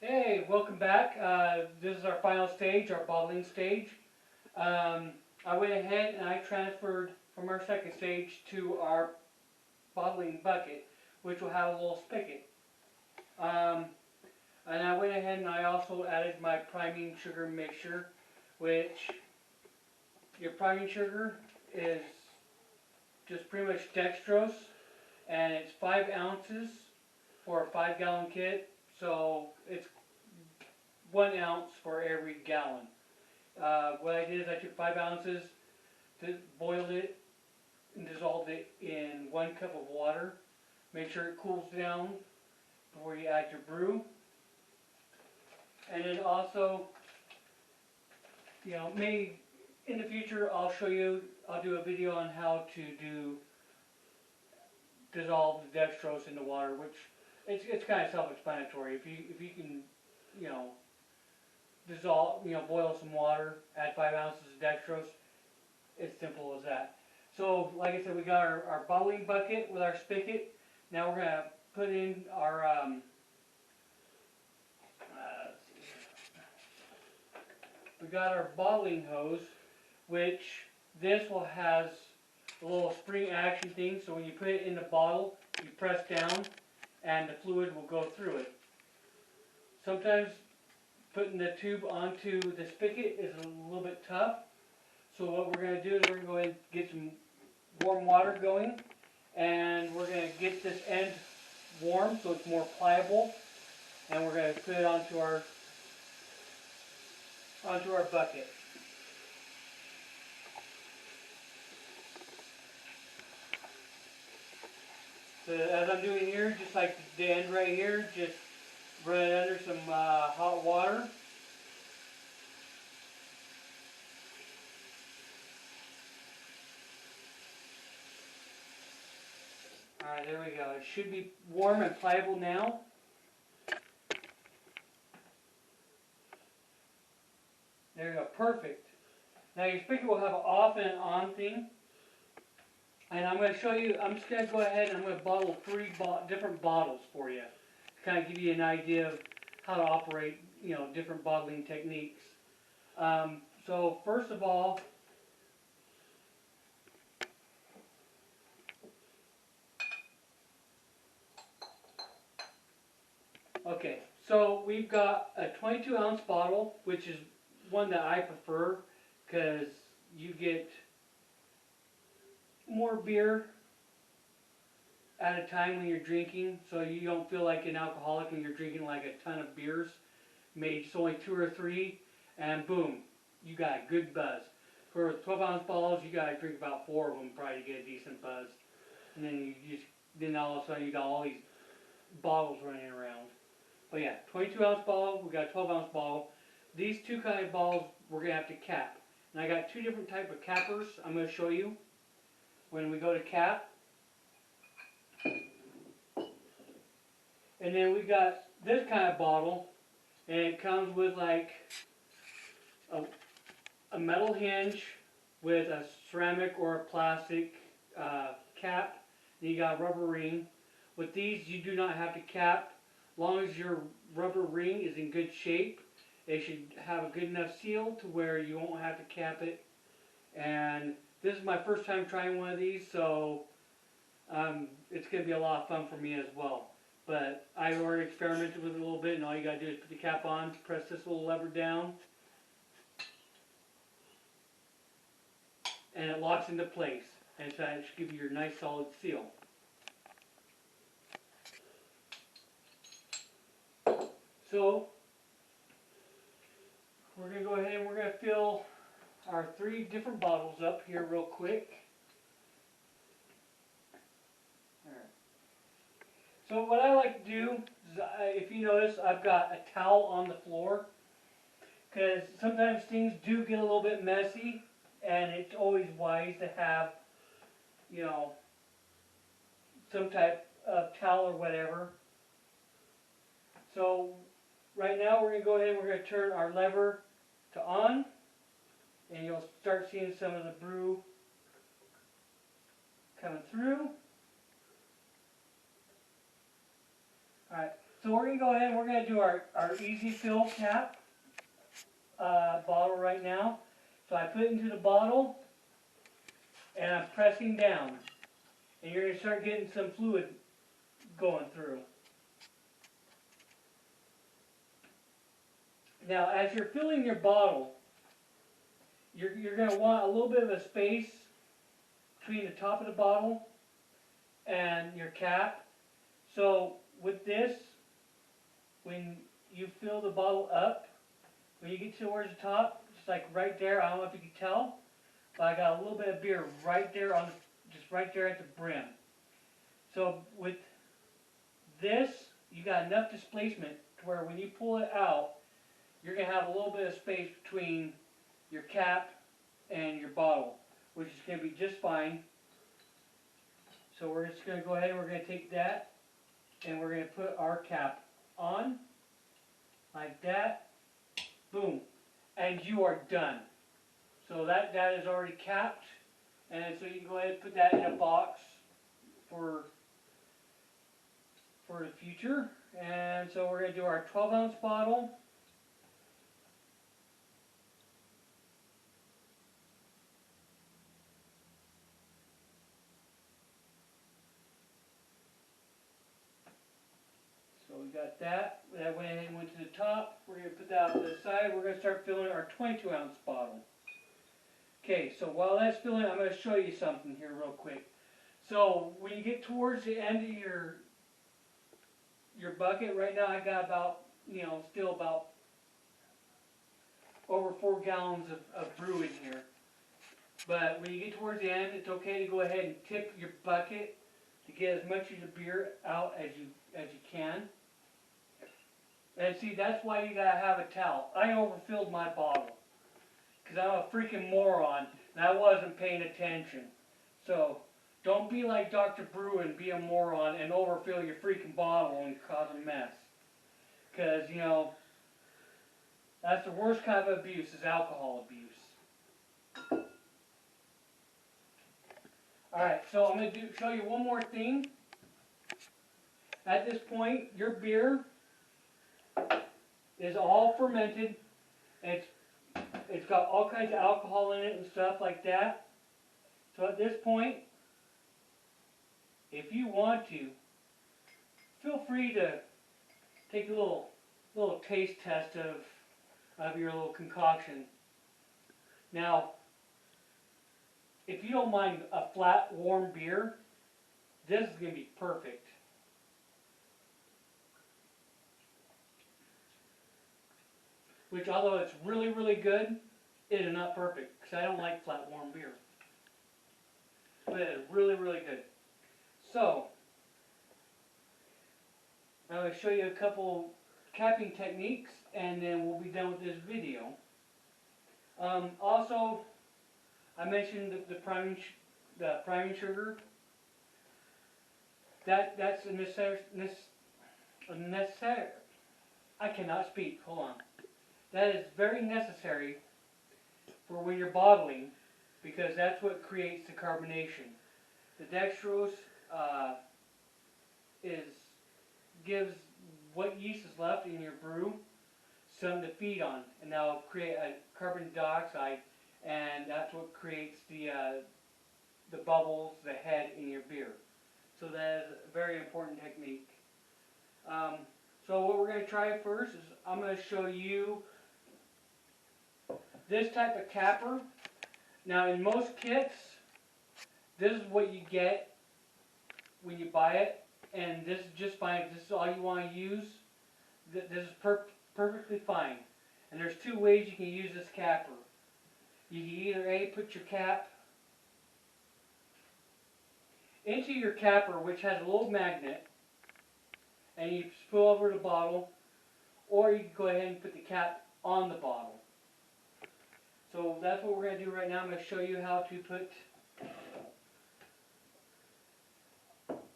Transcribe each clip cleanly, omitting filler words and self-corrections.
Hey, welcome back. This is our final stage, our bottling stage. I went ahead and I transferred from our second stage to our bottling bucket, which will have a little spigot. Um, and I went ahead and I also added my priming sugar mixture, which your priming sugar is just pretty much dextrose, and it's 5 ounces for a 5-gallon kit, so it's 1 ounce for every gallon. What I did is I took 5 ounces, boiled it, and dissolved it in 1 cup of water. Make sure it cools down before you add your brew. And then also, maybe in the future I'll do a video on how to dissolve the dextrose in the water, which it's kind of self-explanatory. If you can, you know, boil some water, add 5 ounces of dextrose. It's simple as that. So, like I said, we got our bottling bucket with our spigot. Now we're going to put in our, we got our bottling hose, which this will has a little spring action thing, so when you put it in the bottle, you press down and the fluid will go through it. Sometimes putting the tube onto the spigot is a little bit tough, so what we're going to do is we're going to go ahead and get some warm water going, and we're going to get this end warm so it's more pliable, and we're going to put it onto our bucket. So as I'm doing here, just like the end right here, just run it under some hot water. Alright, there we go. It should be warm and pliable now. There you go, perfect. Now your spigot will have an off and an on thing. And I'm going to show you, I'm just going to go ahead and I'm going to bottle 3 different bottles for you. To kind of give you an idea of how to operate, different bottling techniques. So first of all, okay, so we've got a 22-ounce bottle, which is one that I prefer because you get more beer at a time when you're drinking, so you don't feel like an alcoholic when you're drinking like a ton of beers. Maybe just only 2 or 3, and boom, you got a good buzz. For 12-ounce bottles, you got to drink about 4 of them probably to get a decent buzz. And then all of a sudden you got all these bottles running around. But yeah, 22-ounce bottle, we got a 12-ounce bottle. These 2 kind of bottles we're going to have to cap. And I got 2 different type of cappers I'm going to show you when we go to cap. And then we got this kind of bottle, and it comes with like a metal hinge with a ceramic or a plastic cap. And you got a rubber ring. With these, you do not have to cap. As long as your rubber ring is in good shape, it should have a good enough seal to where you won't have to cap it. And this is my first time trying one of these, so it's going to be a lot of fun for me as well. But I've already experimented with it a little bit, and all you got to do is put the cap on, press this little lever down, and it locks into place. And so it should give you your nice solid seal. So we're going to go ahead and we're going to fill our 3 different bottles up here real quick. So what I like to do is, if you notice, I've got a towel on the floor, because sometimes things do get a little bit messy, and it's always wise to have, some type of towel or whatever. So right now we're going to go ahead and we're going to turn our lever to on, and you'll start seeing some of the brew coming through. Alright, so So we're going to go ahead and we're going to do our easy fill cap bottle right now. So I put it into the bottle and I'm pressing down. And you're going to start getting some fluid going through. Now as you're filling your bottle, you're going to want a little bit of a space between the top of the bottle and your cap. So with this, when you fill the bottle up, when you get towards the top, just like right there, I don't know if you can tell, but I got a little bit of beer right there on, just right there at the brim. So with this, you got enough displacement to where when you pull it out, you're going to have a little bit of space between your cap and your bottle, which is going to be just fine. So we're just going to go ahead and we're going to take that and we're going to put our cap on, like that, boom, and you are done. So that is already capped, and so you can go ahead and put that in a box for the future. And so we're going to do our 12-ounce bottle. So we got that. That went ahead and went to the top. We're going to put that off to the side. We're going to start filling our 22-ounce bottle. Okay, so while that's filling, I'm going to show you something here real quick. So when you get towards the end of your bucket, right now I got about, still about over 4 gallons of brew in here. But when you get towards the end, it's okay to go ahead and tip your bucket to get as much of the beer out as you can. And see, that's why you gotta have a towel. I overfilled my bottle because I'm a freaking moron and I wasn't paying attention. So don't be like Dr. Brew and be a moron and overfill your freaking bottle and cause a mess. Because, that's the worst kind of abuse, is alcohol abuse. Alright, so I'm going to show you one more thing. At this point, your beer is all fermented. It's got all kinds of alcohol in it and stuff like that. So at this point, if you want to, feel free to take a little taste test of your little concoction. Now, if you don't mind a flat, warm beer, this is going to be perfect. Which, although it's really, really good, it is not perfect, because I don't like flat, warm beer. But it is really, really good. So, I'm going to show you a couple capping techniques, and then we'll be done with this video. Also, I mentioned the priming sugar. That's a necessary. I cannot speak. Hold on. That is very necessary for when you're bottling, because that's what creates the carbonation. The dextrose gives what yeast is left in your brew something to feed on, and that'll create a carbon dioxide, and that's what creates the bubbles, the head in your beer. So that is a very important technique. So what we're going to try first is I'm going to show you this type of capper. Now in most kits, this is what you get when you buy it, and this is just fine. If this is all you want to use, this is perfectly fine. And there's two ways you can use this capper. You can either put your cap into your capper, which has a little magnet, and you spill over the bottle, or you can go ahead and put the cap on the bottle. So that's what we're going to do right now. I'm going to show you how to put,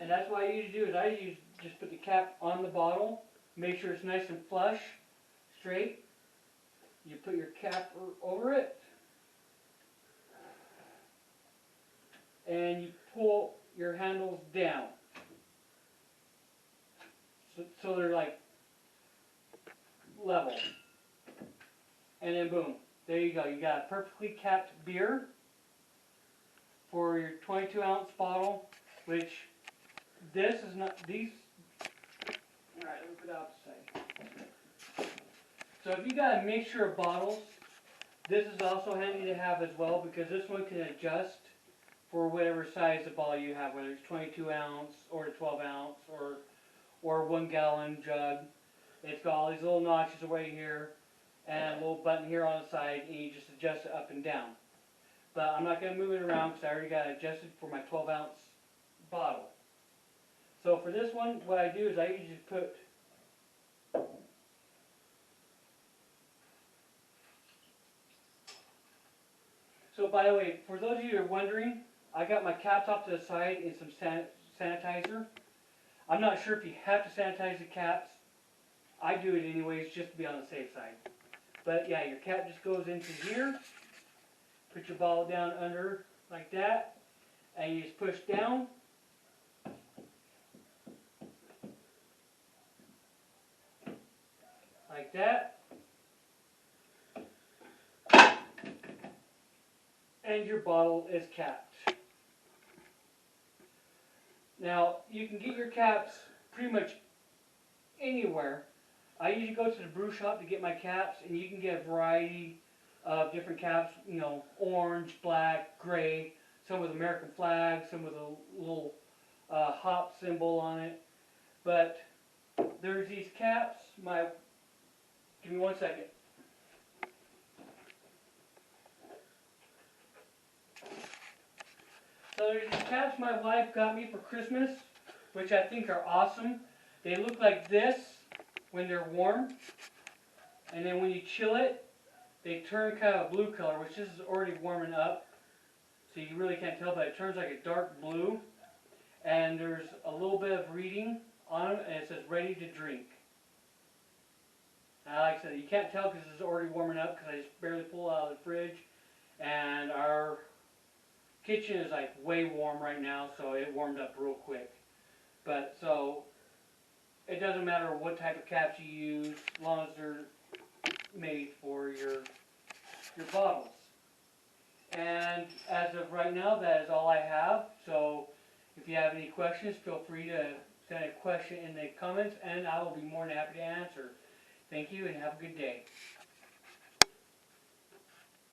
and that's what I usually do, is I just put the cap on the bottle, make sure it's nice and flush, straight. You put your cap over it, and you pull your handles down. so they're like level. And then boom, there you go. You got a perfectly capped beer for your 22-ounce bottle, which this is not, these, alright, let me put it outside. So if you got a mixture of bottles, this is also handy to have as well, because this one can adjust for whatever size of bottle you have, whether it's 22 ounce or a 12 ounce or 1 gallon jug. It's got all these little notches right here and a little button here on the side, and you just adjust it up and down. But I'm not going to move it around because I already got it adjusted for my 12 ounce bottle. So for this one, what I do is I usually just put So by the way, for those of you who are wondering, I got my caps off to the side and some sanitizer. I'm not sure if you have to sanitize the caps. I do it anyways just to be on the safe side. But yeah, your cap just goes into here. Put your bottle down under like that. And you just push down. Like that. And your bottle is capped. Now, you can get your caps pretty much anywhere. I usually go to the brew shop to get my caps, and you can get a variety of different caps, you know, orange, black, gray, some with American flag, some with a little hop symbol on it. But there's these caps, give me 1 second. So there's these caps my wife got me for Christmas, which I think are awesome. They look like this when they're warm, and then when you chill it, they turn kind of a blue color, which is already warming up, so you really can't tell, but it turns like a dark blue, and there's a little bit of reading on them, and it says ready to drink. Now, like I said, you can't tell because it's already warming up because I just barely pulled out of the fridge, and our kitchen is like way warm right now, so it warmed up real quick. But so it doesn't matter what type of caps you use, as long as they're made for your bottles. And as of right now, that is all I have. So if you have any questions, feel free to send a question in the comments, and I will be more than happy to answer. Thank you, and have a good day.